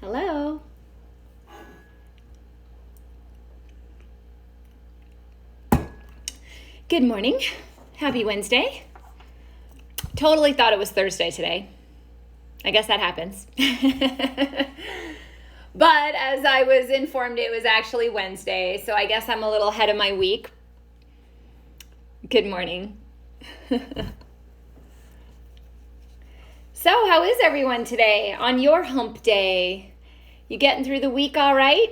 Hello. Good morning. Happy Wednesday. Totally thought it was Thursday today. I guess that happens. But as I was informed, it was actually Wednesday, so I guess I'm a little ahead of my week. Good morning. So, how is everyone today on your hump day? You getting through the week all right?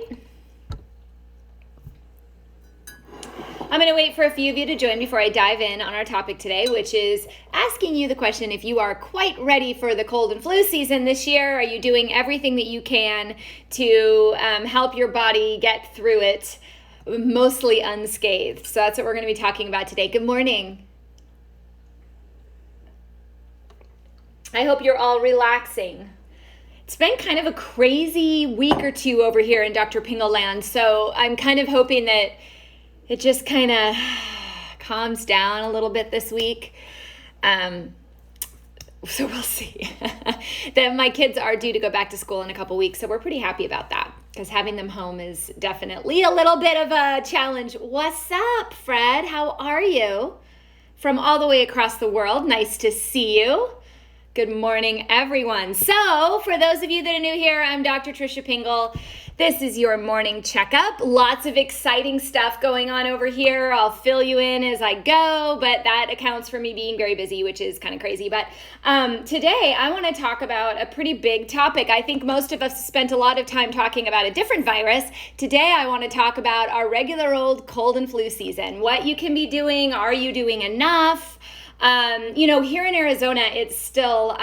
I'm going to wait for a few of you to join before I dive in on our topic today, which is asking you the question if you are quite ready for the cold and flu season this year. Are you doing everything that you can to help your body get through it mostly unscathed? So that's what we're going to be talking about today. Good morning. I hope you're all relaxing. It's been kind of a crazy week or two over here in Dr. Pingle land, so I'm kind of hoping that it just kind of calms down a little bit this week. So we'll see. Then my kids are due to go back to school in a couple weeks, so we're pretty happy about that because having them home is definitely a little bit of a challenge. What's up, Fred? How are you? From all the way across the world, nice to see you. Good morning, everyone. So, for those of you that are new here, I'm Dr. Tricia Pingle. This is your morning checkup. Lots of exciting stuff going on over here. I'll fill you in as I go, but that accounts for me being very busy, which is kind of crazy. But today, I want to talk about a pretty big topic. I think most of us spent a lot of time talking about a different virus. Today, I want to talk about our regular old cold and flu season. What you can be doing. Are you doing enough? Here in Arizona, it's still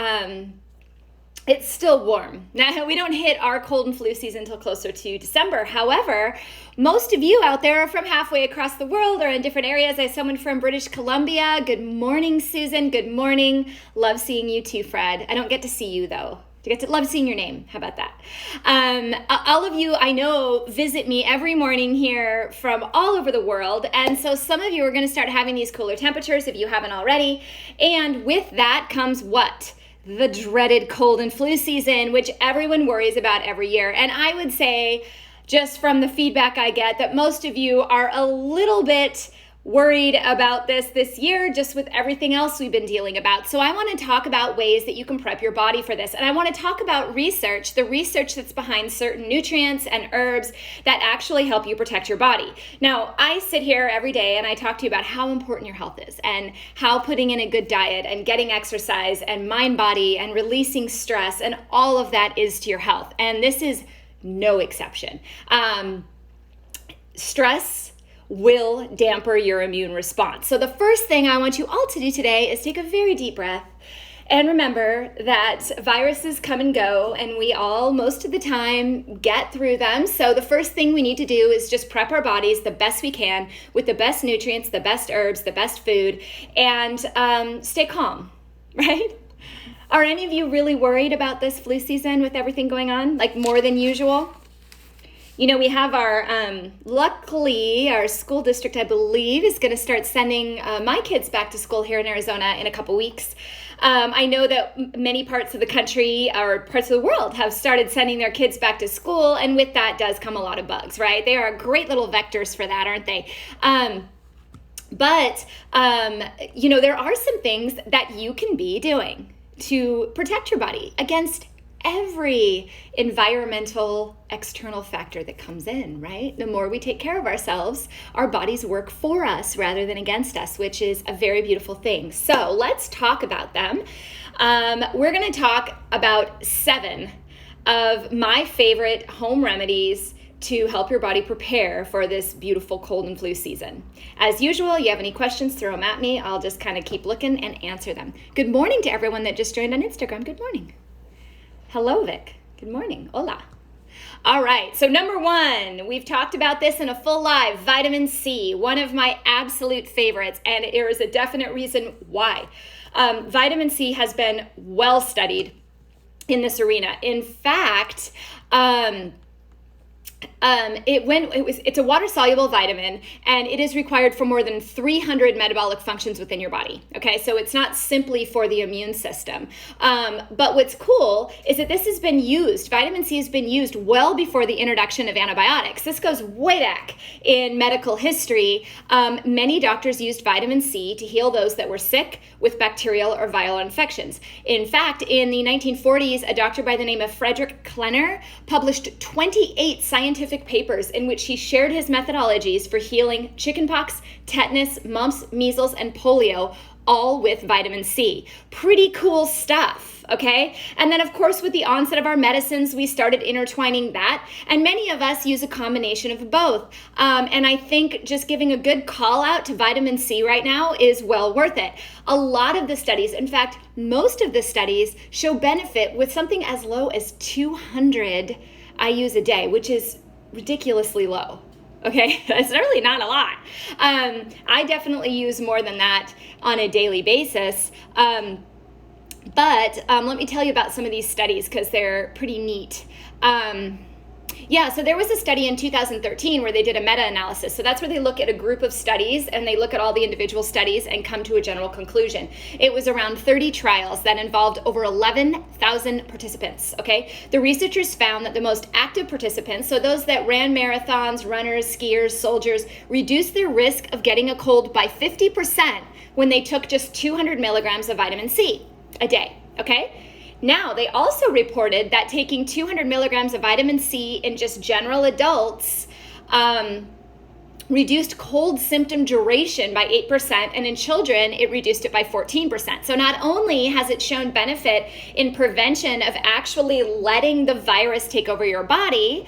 warm. Now, we don't hit our cold and flu season until closer to December. However, most of you out there are from halfway across the world or in different areas. I have someone from British Columbia. Good morning, Susan. Good morning. Love seeing you too, Fred. I don't get to see you, though. I get to love seeing your name. How about that? All of you, I know, visit me every morning here from all over the world. And so some of you are going to start having these cooler temperatures if you haven't already. And with that comes what? The dreaded cold and flu season, which everyone worries about every year. And I would say, just from the feedback I get, that most of you are a little bit worried about this year, just with everything else we've been dealing about. So I want to talk about ways that you can prep your body for this. And I want to talk about research, the research that's behind certain nutrients and herbs that actually help you protect your body. Now, I sit here every day and I talk to you about how important your health is and how putting in a good diet and getting exercise and mind, body, and releasing stress and all of that is to your health. And this is no exception. Stress will damper your immune response. So the first thing I want you all to do today is take a very deep breath and remember that viruses come and go and we all, most of the time, get through them. So the first thing we need to do is just prep our bodies the best we can with the best nutrients, the best herbs, the best food, and stay calm, right? Are any of you really worried about this flu season with everything going on, like more than usual? You know, we have luckily, our school district, I believe, is going to start sending my kids back to school here in Arizona in a couple weeks. I know that many parts of the country or parts of the world have started sending their kids back to school, and with that does come a lot of bugs, right? They are great little vectors for that, aren't they? But there are some things that you can be doing to protect your body against every environmental external factor that comes in, right? The more we take care of ourselves, our bodies work for us rather than against us, which is a very beautiful thing. So let's talk about them. We're going to talk about 7 of my favorite home remedies to help your body prepare for this beautiful cold and flu season. As usual, you have any questions, throw them at me. I'll just kind of keep looking and answer them. Good morning to everyone that just joined on Instagram. Good morning. Hello, Vic. Good morning. Hola. All right, so number 1, we've talked about this in a full live, vitamin C, one of my absolute favorites, and there is a definite reason why. Vitamin C has been well studied in this arena. In fact, It's a water soluble vitamin, and it is required for more than 300 metabolic functions within your body. Okay, so it's not simply for the immune system. But what's cool is that this has been used, vitamin C has been used well before the introduction of antibiotics. This goes way back in medical history. Many doctors used vitamin C to heal those that were sick with bacterial or viral infections. In fact, in the 1940s, a doctor by the name of Frederick Klenner published 28 scientific papers in which he shared his methodologies for healing chickenpox, tetanus, mumps, measles, and polio, all with vitamin C. Pretty cool stuff, okay? And then, of course, with the onset of our medicines, we started intertwining that, and many of us use a combination of both. And I think just giving a good call out to vitamin C right now is well worth it. A lot of the studies, in fact, most of the studies, show benefit with something as low as 200 IUs a day, which is ridiculously low. Okay, that's really not a lot. I definitely use more than that on a daily basis. But let me tell you about some of these studies because they're pretty neat. So there was a study in 2013 where they did a meta-analysis. So that's where they look at a group of studies and they look at all the individual studies and come to a general conclusion. It was around 30 trials that involved over 11,000 participants, okay? The researchers found that the most active participants, so those that ran marathons, runners, skiers, soldiers, reduced their risk of getting a cold by 50% when they took just 200 milligrams of vitamin C a day, okay? Now, they also reported that taking 200 milligrams of vitamin C in just general adults reduced cold symptom duration by 8%, and in children, it reduced it by 14%. So not only has it shown benefit in prevention of actually letting the virus take over your body,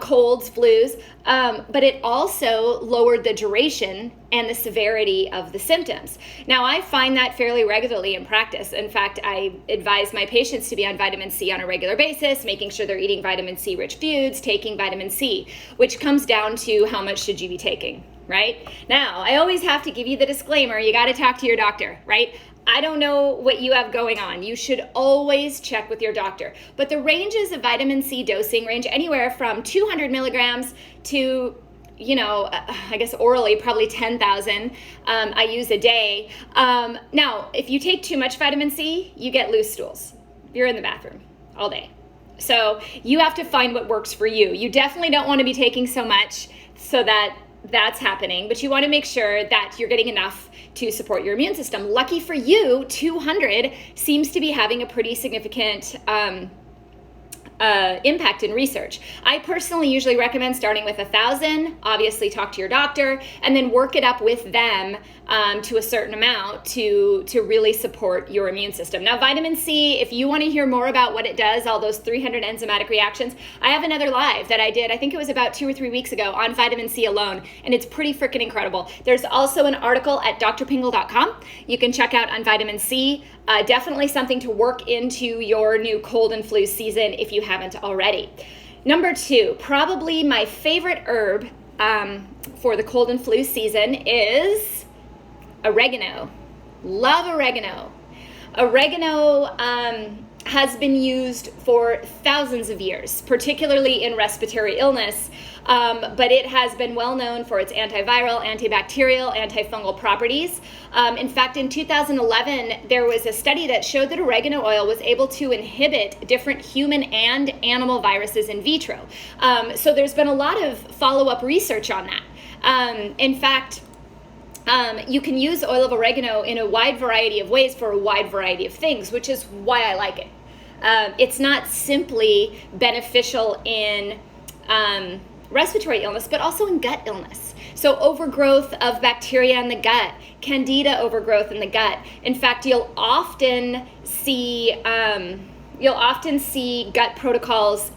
colds, flus, but it also lowered the duration and the severity of the symptoms. Now, I find that fairly regularly in practice. In fact, I advise my patients to be on vitamin C on a regular basis, making sure they're eating vitamin C rich foods, taking vitamin C, which comes down to how much should you be taking, right? Now, I always have to give you the disclaimer, you gotta talk to your doctor, right? I don't know what you have going on. You should always check with your doctor. But the ranges of vitamin C dosing range anywhere from 200 milligrams to, I guess orally, probably 10,000 IUs a day. Now, if you take too much vitamin C, you get loose stools. You're in the bathroom all day. So you have to find what works for you. You definitely don't want to be taking so much so that that's happening, but you want to make sure that you're getting enough to support your immune system. Lucky for you, 200 seems to be having a pretty significant impact in research. I personally usually recommend starting with 1,000, obviously talk to your doctor, and then work it up with them to a certain amount to really support your immune system. Now, vitamin C, if you want to hear more about what it does, all those 300 enzymatic reactions, I have another live that I did, I think it was about 2 or 3 weeks ago, on vitamin C alone, and it's pretty freaking incredible. There's also an article at drpingle.com you can check out on vitamin C. Definitely something to work into your new cold and flu season if you haven't already. Number 2, probably my favorite herb for the cold and flu season is oregano. Love oregano. Oregano has been used for thousands of years, particularly in respiratory illness, but it has been well known for its antiviral, antibacterial, antifungal properties. In fact, in 2011, there was a study that showed that oregano oil was able to inhibit different human and animal viruses in vitro. So there's been a lot of follow-up research on that. In fact, you can use oil of oregano in a wide variety of ways for a wide variety of things, which is why I like it. It's not simply beneficial in respiratory illness, but also in gut illness. So overgrowth of bacteria in the gut, candida overgrowth in the gut. In fact, you'll often see gut protocols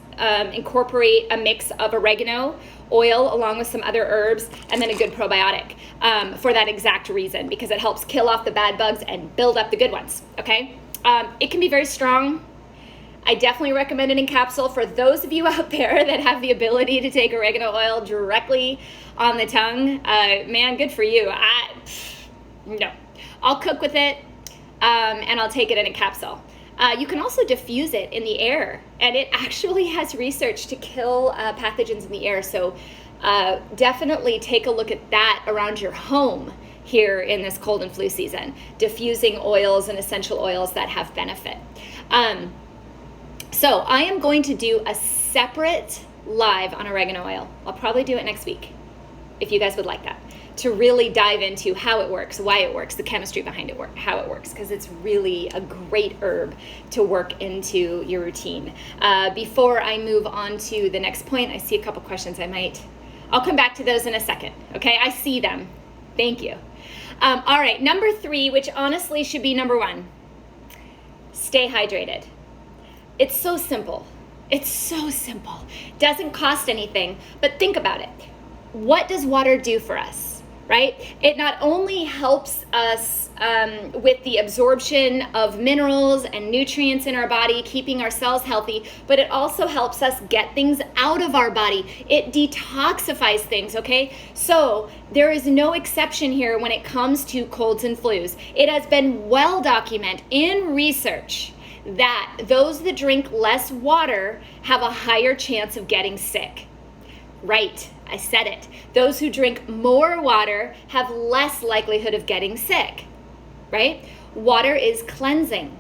incorporate a mix of oregano oil along with some other herbs and then a good probiotic for that exact reason, because it helps kill off the bad bugs and build up the good ones, okay? It can be very strong. I definitely recommend it in capsule for those of you out there that have the ability to take oregano oil directly on the tongue. Man, good for you. No, I'll cook with it and I'll take it in a capsule. You can also diffuse it in the air, and it actually has research to kill pathogens in the air. So definitely take a look at that around your home here in this cold and flu season. Diffusing oils and essential oils that have benefit. So I am going to do a separate live on oregano oil. I'll probably do it next week, if you guys would like that, to really dive into how it works, why it works, the chemistry behind it, how it works, because it's really a great herb to work into your routine. Before I move on to the next point, I see a couple questions. I'll come back to those in a second, okay? I see them. Thank you. All right, number 3, which honestly should be number 1, stay hydrated. It's so simple. It's so simple. Doesn't cost anything, but think about it. What does water do for us, right? It not only helps us with the absorption of minerals and nutrients in our body, keeping our cells healthy, but it also helps us get things out of our body. It detoxifies things, okay? So there is no exception here when it comes to colds and flus. It has been well documented in research that those that drink less water have a higher chance of getting sick. Right, I said it. Those who drink more water have less likelihood of getting sick, right? Water is cleansing.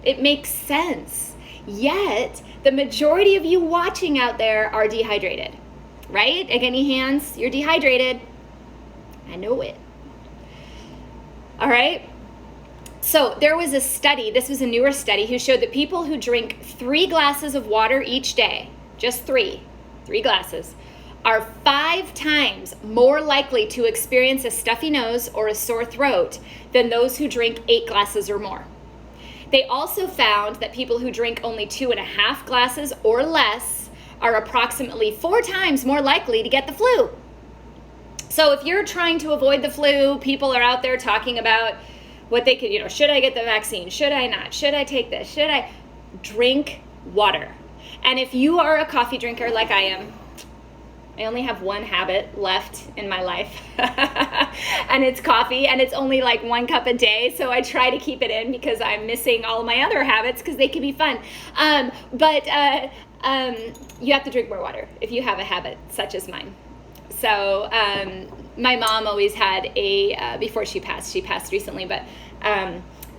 It makes sense. Yet, the majority of you watching out there are dehydrated, right? Like, any hands? You're dehydrated. I know it. All right. So there was a study, this was a newer study, who showed that people who drink 3 glasses of water each day, just 3 glasses, are 5 times more likely to experience a stuffy nose or a sore throat than those who drink 8 glasses or more. They also found that people who drink only 2.5 glasses or less are approximately 4 times more likely to get the flu. So if you're trying to avoid the flu, people are out there talking about what they could, should I get the vaccine? Should I not? Should I take this? Should I? Drink water. And if you are a coffee drinker like I am, I only have one habit left in my life, and it's coffee, and it's only like 1 cup a day, so I try to keep it in because I'm missing all my other habits because they can be fun. But you have to drink more water if you have a habit such as mine. So my mom always had before she passed recently, but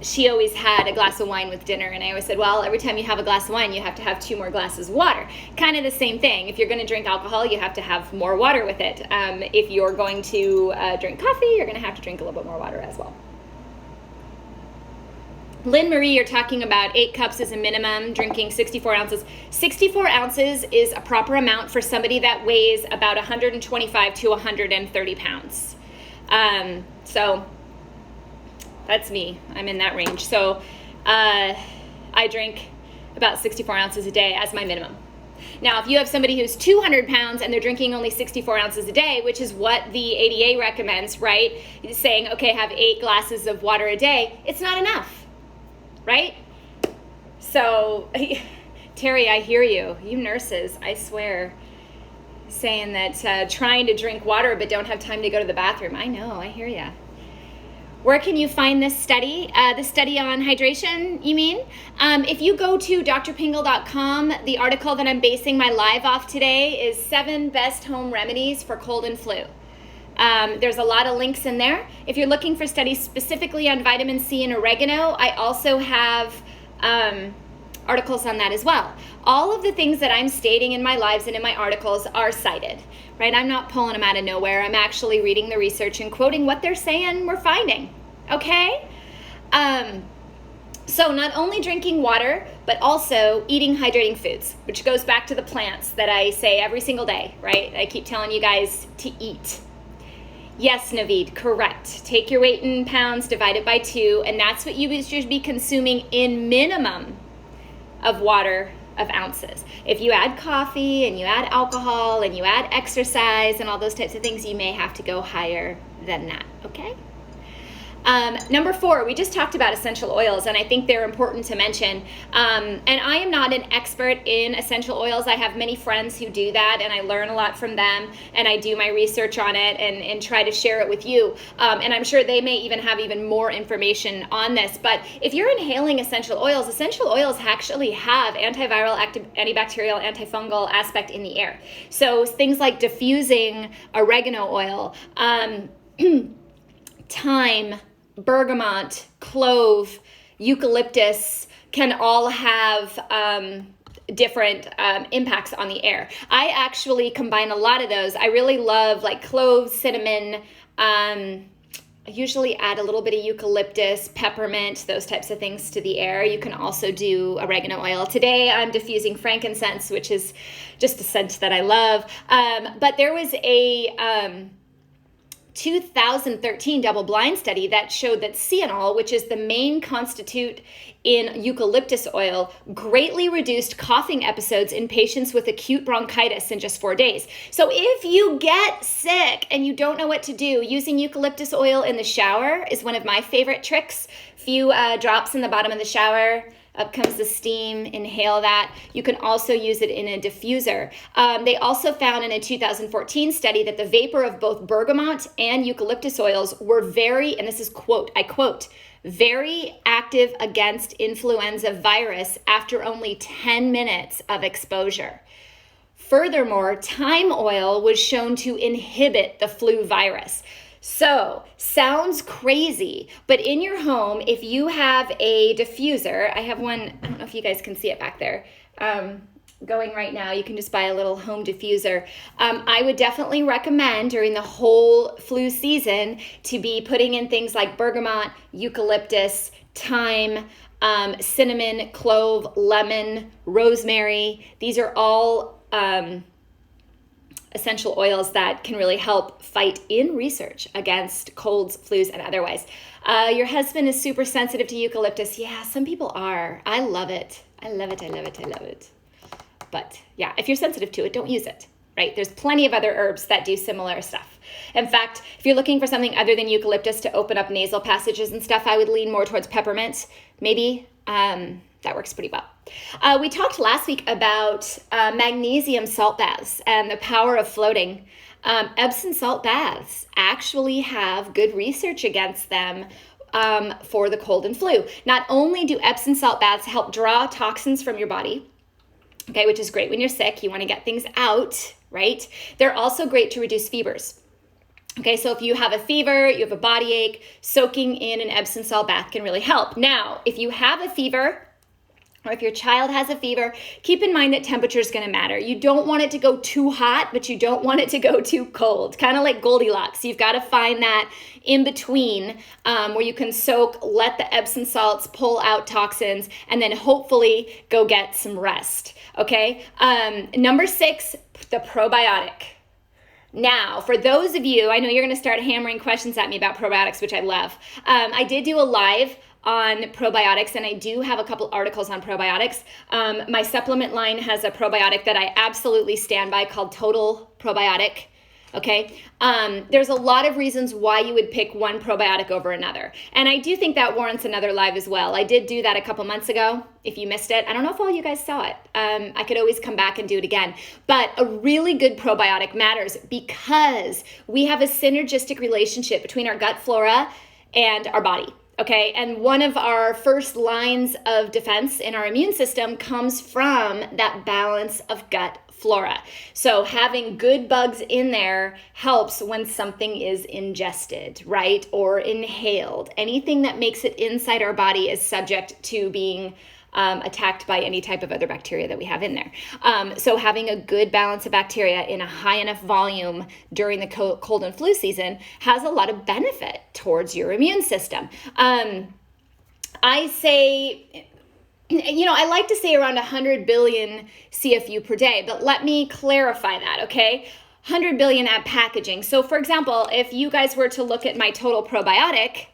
she always had a glass of wine with dinner, and I always said, well, every time you have a glass of wine, you have to have 2 more glasses of water. Kind of the same thing. If you're going to drink alcohol, you have to have more water with it. If you're going to drink coffee, you're going to have to drink a little bit more water as well. Lynn Marie, you're talking about 8 cups is a minimum, drinking 64 ounces. 64 ounces is a proper amount for somebody that weighs about 125 to 130 pounds. So that's me. I'm in that range. So I drink about 64 ounces a day as my minimum. Now, if you have somebody who's 200 pounds and they're drinking only 64 ounces a day, which is what the ADA recommends, right? Saying, okay, have 8 glasses of water a day, it's not enough, right? So, Terry, I hear you. You nurses, I swear, saying that trying to drink water but don't have time to go to the bathroom. I know, I hear ya. Where can you find this study? The study on hydration, you mean? If you go to drpingle.com, the article that I'm basing my live off today is 7 best home remedies for cold and flu. There's a lot of links in there. If you're looking for studies specifically on vitamin C and oregano, I also have articles on that as well. All of the things that I'm stating in my lives and in my articles are cited, right? I'm not pulling them out of nowhere. I'm actually reading the research and quoting what they're saying we're finding, okay? So not only drinking water, but also eating hydrating foods, which goes back to the plants that I say every single day, right? I keep telling you guys to eat. Yes, Naveed, correct. Take your weight in pounds, divide it by 2, and that's what you should be consuming in minimum of water of ounces. If you add coffee and you add alcohol and you add exercise and all those types of things, you may have to go higher than that, okay? Number 4, we just talked about essential oils, and I think they're important to mention. And I am not an expert in essential oils. I have many friends who do that, and I learn a lot from them, and I do my research on it and try to share it with you. And I'm sure they may even have even more information on this. But if you're inhaling essential oils actually have antiviral, antibacterial, antifungal aspect in the air. So things like diffusing oregano oil, thyme, bergamot, clove, eucalyptus can all have different impacts on the air. I actually combine a lot of those. I really love like cloves, cinnamon. I usually add a little bit of eucalyptus, peppermint, those types of things to the air. You can also do oregano oil. Today I'm diffusing frankincense, which is just a scent that I love. But there was a 2013 double-blind study that showed that ceanol, which is the main constituent in eucalyptus oil, greatly reduced coughing episodes in patients with acute bronchitis in just 4 days. So if you get sick and you don't know what to do, using eucalyptus oil in the shower is one of my favorite tricks. Few drops in the bottom of the shower. Up comes the steam, inhale that. You can also use it in a diffuser. They also found in a 2014 study that the vapor of both bergamot and eucalyptus oils were very, and this is quote, I quote, very active against influenza virus after only 10 minutes of exposure. Furthermore, thyme oil was shown to inhibit the flu virus. So, sounds crazy, but in your home, if you have a diffuser, I have one, I don't know if you guys can see it back there, going right now. You can just buy a little home diffuser. I would definitely recommend during the whole flu season to be putting in things like bergamot, eucalyptus, thyme, cinnamon, clove, lemon, rosemary. These are all essential oils that can really help fight in research against colds, flus, and otherwise. Your husband is super sensitive to eucalyptus. Yeah, some people are. I love it. I love it. I love it. I love it. But yeah, if you're sensitive to it, don't use it, right? There's plenty of other herbs that do similar stuff. In fact, if you're looking for something other than eucalyptus to open up nasal passages and stuff, I would lean more towards peppermint, maybe. That works pretty well. We talked last week about magnesium salt baths and the power of floating. Epsom salt baths actually have good research against them for the cold and flu. Not only do Epsom salt baths help draw toxins from your body, okay, which is great when you're sick, you want to get things out, right? They're also great to reduce fevers. Okay, so if you have a fever, you have a body ache, soaking in an Epsom salt bath can really help. Now, if you have a fever, or if your child has a fever, keep in mind that temperature is going to matter. You don't want it to go too hot, but you don't want it to go too cold. Kind of like Goldilocks. You've got to find that in between where you can soak, let the Epsom salts pull out toxins, and then hopefully go get some rest. Okay? Number 6, the probiotic. Now, for those of you, I know you're going to start hammering questions at me about probiotics, which I love. I did do a live on probiotics, and I do have a couple articles on probiotics. My supplement line has a probiotic that I absolutely stand by called Total Probiotic. Okay, there's a lot of reasons why you would pick one probiotic over another. And I do think that warrants another live as well. I did do that a couple months ago. If you missed it, I don't know if all you guys saw it. I could always come back and do it again. But a really good probiotic matters because we have a synergistic relationship between our gut flora and our body. Okay, and one of our first lines of defense in our immune system comes from that balance of gut flora. So having good bugs in there helps when something is ingested, right? Or inhaled. Anything that makes it inside our body is subject to being attacked by any type of other bacteria that we have in there. So having a good balance of bacteria in a high enough volume during the cold and flu season has a lot of benefit towards your immune system. I say, I like to say around 100 billion CFU per day, but let me clarify that, okay? 100 billion at packaging. So for example, if you guys were to look at my total probiotic,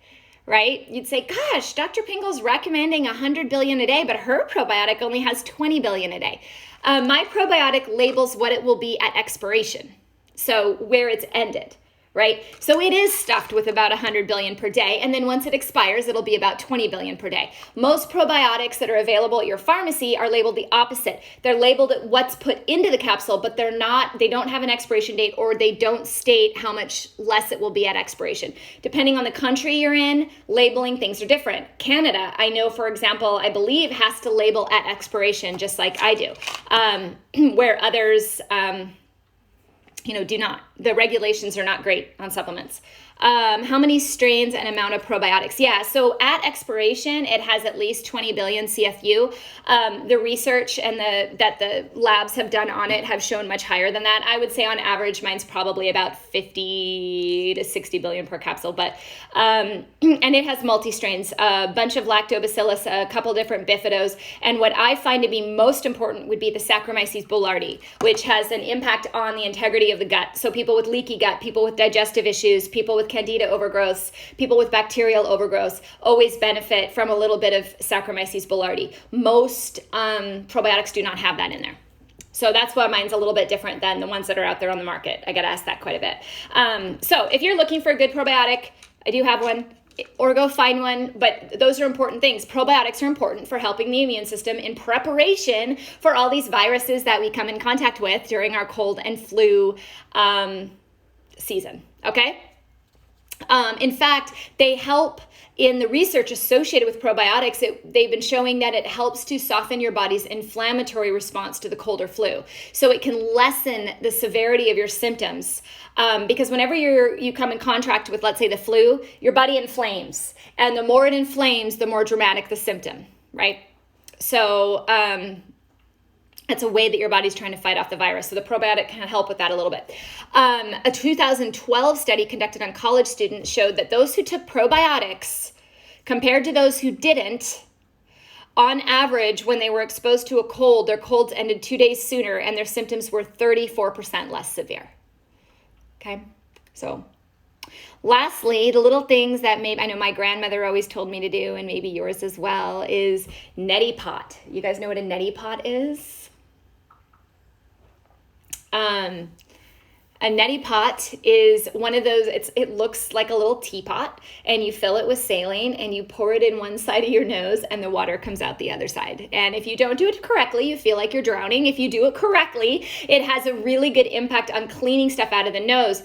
right? You'd say, gosh, Dr. Pingle's recommending 100 billion a day, but her probiotic only has 20 billion a day. My probiotic labels what it will be at expiration. So where it's ended, right? So it is stuffed with about 100 billion per day. And then once it expires, it'll be about 20 billion per day. Most probiotics that are available at your pharmacy are labeled the opposite. They're labeled at what's put into the capsule, but they don't have an expiration date, or they don't state how much less it will be at expiration. Depending on the country you're in, labeling things are different. Canada, I know, for example, I believe has to label at expiration, just like I do, where others, do not. The regulations are not great on supplements. How many strains and amount of probiotics? Yeah, so at expiration, it has at least 20 billion CFU. The research and that the labs have done on it have shown much higher than that. I would say on average, mine's probably about 50 to 60 billion per capsule, but and it has multi-strains, a bunch of lactobacillus, a couple different bifidos, and what I find to be most important would be the Saccharomyces boulardii, which has an impact on the integrity of the gut. So people with leaky gut, people with digestive issues, people with candida overgrowths, people with bacterial overgrowths always benefit from a little bit of Saccharomyces boulardii. Most probiotics do not have that in there. So that's why mine's a little bit different than the ones that are out there on the market. I get asked that quite a bit. So if you're looking for a good probiotic, I do have one, or go find one, but those are important things. Probiotics are important for helping the immune system in preparation for all these viruses that we come in contact with during our cold and flu season, okay? In fact, they help in the research associated with probiotics. They've been showing that it helps to soften your body's inflammatory response to the cold or flu. So it can lessen the severity of your symptoms. Because whenever you come in contact with, let's say, the flu, your body inflames. And the more it inflames, the more dramatic the symptom, right? So it's a way that your body's trying to fight off the virus. So the probiotic can help with that a little bit. A 2012 study conducted on college students showed that those who took probiotics compared to those who didn't, on average, when they were exposed to a cold, their colds ended 2 days sooner and their symptoms were 34% less severe. Okay, so lastly, the little things that I know my grandmother always told me to do, and maybe yours as well, is neti pot. You guys know what a neti pot is? A neti pot is one of those, it looks like a little teapot, and you fill it with saline and you pour it in one side of your nose and the water comes out the other side. And if you don't do it correctly, you feel like you're drowning. If you do it correctly, it has a really good impact on cleaning stuff out of the nose.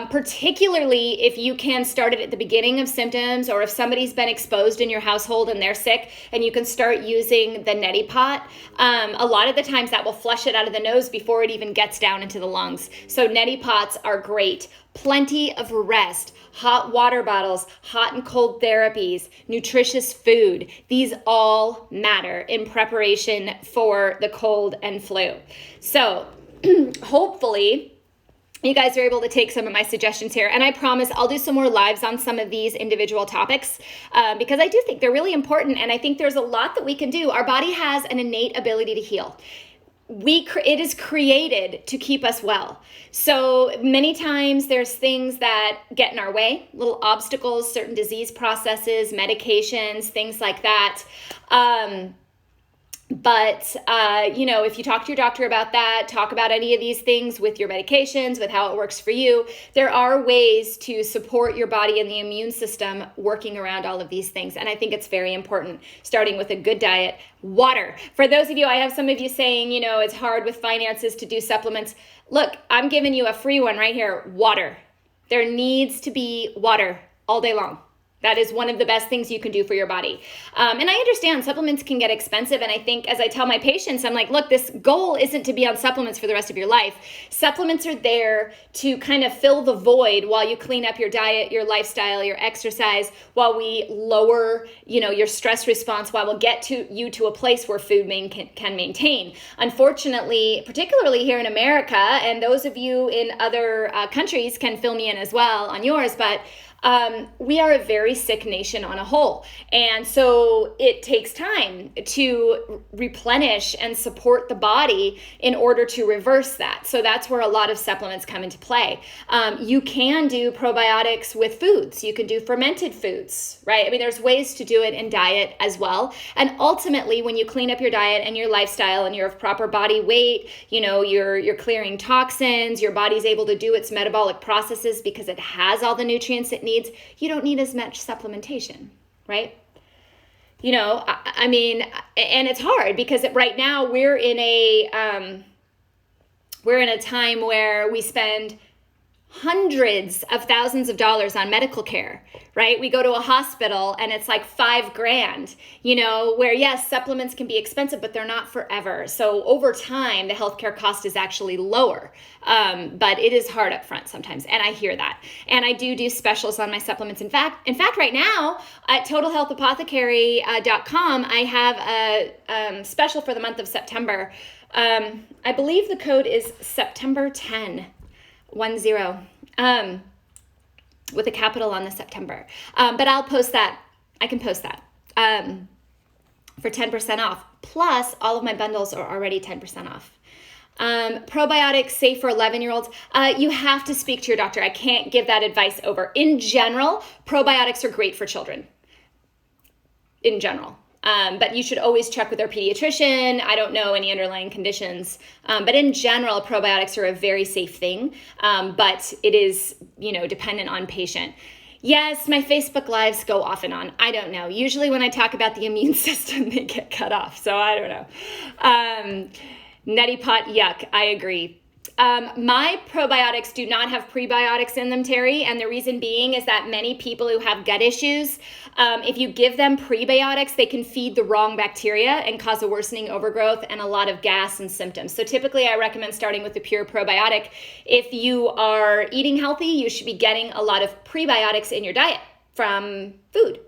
Particularly if you can start it at the beginning of symptoms, or if somebody's been exposed in your household and they're sick, and you can start using the neti pot. A lot of the times that will flush it out of the nose before it even gets down into the lungs. So neti pots are great. Plenty of rest, hot water bottles, hot and cold therapies, nutritious food. These all matter in preparation for the cold and flu. So hopefully you guys are able to take some of my suggestions here. And I promise I'll do some more lives on some of these individual topics because I do think they're really important. And I think there's a lot that we can do. Our body has an innate ability to heal. It is created to keep us well. So many times there's things that get in our way, little obstacles, certain disease processes, medications, things like that. But, if you talk to your doctor about that, talk about any of these things with your medications, with how it works for you, there are ways to support your body and the immune system working around all of these things. And I think it's very important, starting with a good diet. Water. For those of you, I have some of you saying, it's hard with finances to do supplements. Look, I'm giving you a free one right here. Water. There needs to be water all day long. That is one of the best things you can do for your body. And I understand supplements can get expensive. And I think as I tell my patients, I'm like, look, this goal isn't to be on supplements for the rest of your life. Supplements are there to kind of fill the void while you clean up your diet, your lifestyle, your exercise, while we lower, your stress response, while we'll get you to a place where food can maintain. Unfortunately, particularly here in America, and those of you in other countries can fill me in as well on yours, but we are a very sick nation on a whole. And so it takes time to replenish and support the body in order to reverse that. So that's where a lot of supplements come into play. You can do probiotics with foods. You can do fermented foods, right? I mean, there's ways to do it in diet as well. And ultimately, when you clean up your diet and your lifestyle and you're of proper body weight, you're clearing toxins, your body's able to do its metabolic processes because it has all the nutrients it needs. You don't need as much supplementation, right? I mean, and it's hard because right now we're in a time where we spend hundreds of thousands of dollars on medical care, right? We go to a hospital and it's like $5,000, where yes, supplements can be expensive, but they're not forever. So over time, the healthcare cost is actually lower. But it is hard up front sometimes. And I hear that. And I do specials on my supplements. In fact, right now at totalhealthapothecary.com, I have a special for the month of September. I believe the code is September 10. 10, with a capital on the September. But I'll post that. I can post that for 10% off. Plus, all of my bundles are already 10% off. Probiotics safe for 11-year-olds. You have to speak to your doctor. I can't give that advice over. In general, probiotics are great for children. In general. But you should always check with their pediatrician. I don't know any underlying conditions. But in general, probiotics are a very safe thing. But it is, dependent on patient. Yes, my Facebook Lives go off and on. I don't know. Usually when I talk about the immune system, they get cut off. So I don't know. Neti pot, yuck. I agree. My probiotics do not have prebiotics in them, Terry, and the reason being is that many people who have gut issues, if you give them prebiotics, they can feed the wrong bacteria and cause a worsening overgrowth and a lot of gas and symptoms. So typically I recommend starting with the pure probiotic. If you are eating healthy, you should be getting a lot of prebiotics in your diet from food.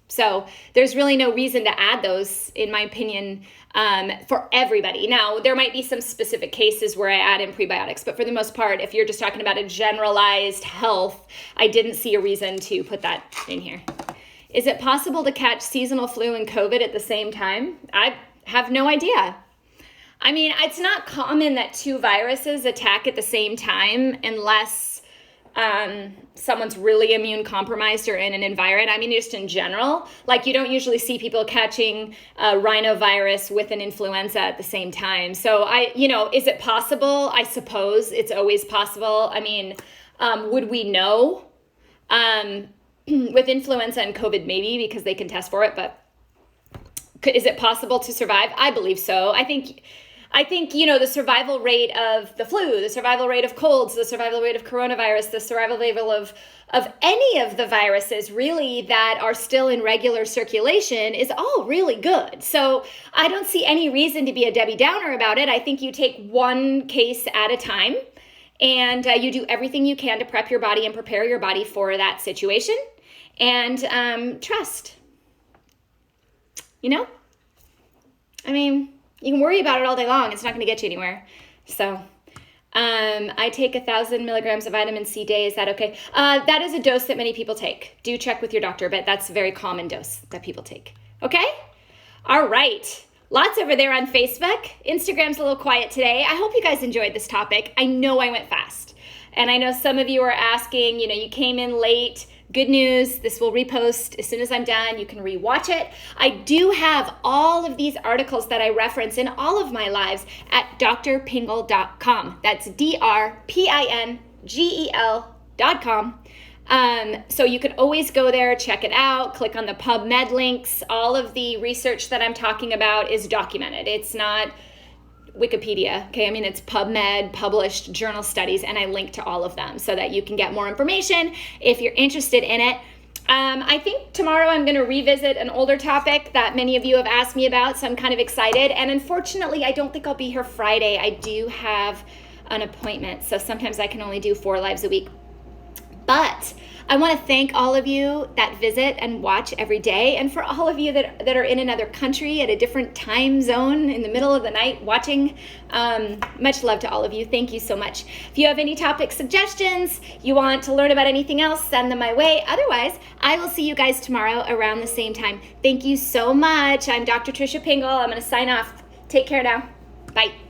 So there's really no reason to add those, in my opinion, for everybody. Now, there might be some specific cases where I add in prebiotics, but for the most part, if you're just talking about a generalized health, I didn't see a reason to put that in here. Is it possible to catch seasonal flu and COVID at the same time? I have no idea. I mean, it's not common that two viruses attack at the same time unless someone's really immune compromised or in an environment. I mean, just in general, like you don't usually see people catching rhinovirus with an influenza at the same time. So is it possible? I suppose it's always possible. I mean, would we know? With influenza and COVID, maybe because they can test for it, but is it possible to survive? I believe so. I think, the survival rate of the flu, the survival rate of colds, the survival rate of coronavirus, the survival rate of any of the viruses really that are still in regular circulation is all really good. So I don't see any reason to be a Debbie Downer about it. I think you take one case at a time and you do everything you can to prep your body and prepare your body for that situation and trust. I mean, you can worry about it all day long. It's not going to get you anywhere. So I take 1,000 milligrams of vitamin C a day. Is that okay? That is a dose that many people take. Do check with your doctor, but that's a very common dose that people take. Okay? All right. Lots over there on Facebook. Instagram's a little quiet today. I hope you guys enjoyed this topic. I know I went fast. And I know some of you are asking, you came in late. Good news, this will repost as soon as I'm done. You can rewatch it. I do have all of these articles that I reference in all of my lives at drpingle.com. That's drpingel.com. So you can always go there, check it out, click on the PubMed links. All of the research that I'm talking about is documented. It's not Wikipedia, okay? I mean, it's PubMed, published journal studies, and I link to all of them so that you can get more information if you're interested in it. I think tomorrow I'm going to revisit an older topic that many of you have asked me about, so I'm kind of excited. And unfortunately, I don't think I'll be here Friday. I do have an appointment, so sometimes I can only do 4 lives a week. But I want to thank all of you that visit and watch every day, and for all of you that are in another country at a different time zone in the middle of the night watching. Much love to all of you. Thank you so much. If you have any topic suggestions, you want to learn about anything else, send them my way. Otherwise, I will see you guys tomorrow around the same time. Thank you so much. I'm Dr. Tricia Pingle. I'm going to sign off. Take care now. Bye.